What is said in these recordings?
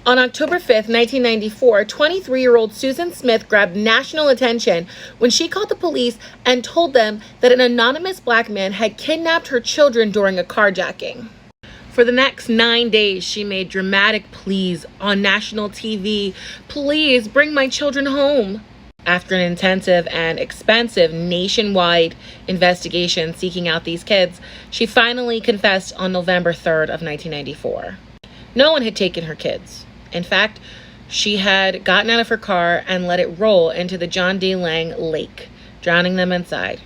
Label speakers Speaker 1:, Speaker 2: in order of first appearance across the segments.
Speaker 1: On October 5th, 1994, 23-year-old Susan Smith grabbed national attention when she called the police and told them that an anonymous black man had kidnapped her children during a carjacking. For the next 9 days, she made dramatic pleas on national TV. "Please bring my children home." After an intensive and expensive nationwide investigation seeking out these kids, she finally confessed on November 3rd of 1994. No one had taken her kids. In fact, she had gotten out of her car and let it roll into the John D. Lang Lake, drowning them inside,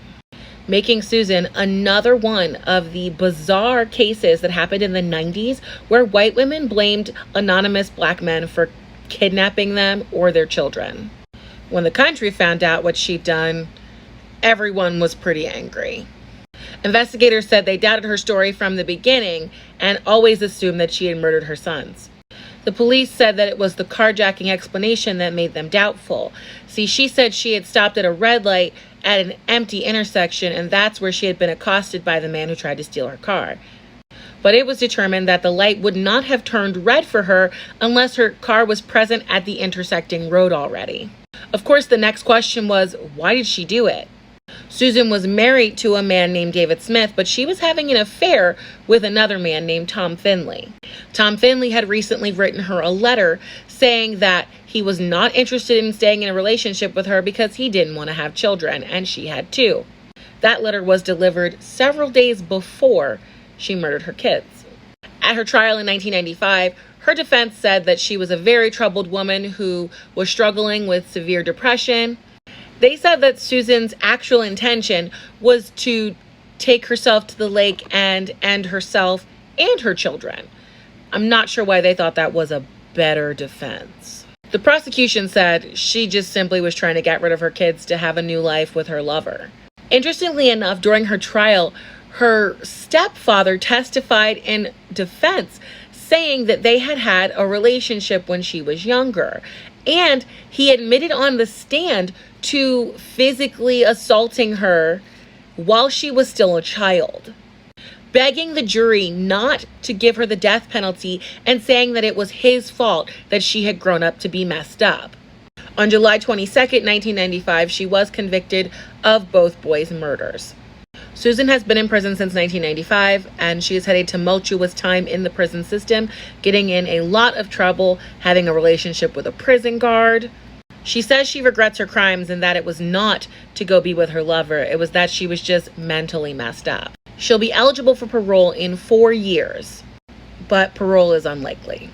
Speaker 1: making Susan another one of the bizarre cases that happened in the 90s where white women blamed anonymous black men for kidnapping them or their children. When the country found out what she'd done, everyone was pretty angry. Investigators said they doubted her story from the beginning and always assumed that she had murdered her sons. The police said that it was the carjacking explanation that made them doubtful. See, she said she had stopped at a red light at an empty intersection, and that's where she had been accosted by the man who tried to steal her car. But it was determined that the light would not have turned red for her unless her car was present at the intersecting road already. Of course, the next question was, why did she do it? Susan was married to a man named David Smith, but she was having an affair with another man named Tom Finley. Tom Finley had recently written her a letter saying that he was not interested in staying in a relationship with her because he didn't want to have children, and she had two. That letter was delivered several days before she murdered her kids. At her trial in 1995, her defense said that she was a very troubled woman who was struggling with severe depression. They said that Susan's actual intention was to take herself to the lake and end herself and her children. I'm not sure why they thought that was a better defense. The prosecution said she just simply was trying to get rid of her kids to have a new life with her lover. Interestingly enough, during her trial, her stepfather testified in defense, saying that they had had a relationship when she was younger. And he admitted on the stand to physically assaulting her while she was still a child, begging the jury not to give her the death penalty and saying that it was his fault that she had grown up to be messed up. On July 22nd, 1995, she was convicted of both boys' murders. Susan has been in prison since 1995, and she has had a tumultuous time in the prison system, getting in a lot of trouble, having a relationship with a prison guard. She says she regrets her crimes and that it was not to go be with her lover. It was that she was just mentally messed up. She'll be eligible for parole in 4 years, but parole is unlikely.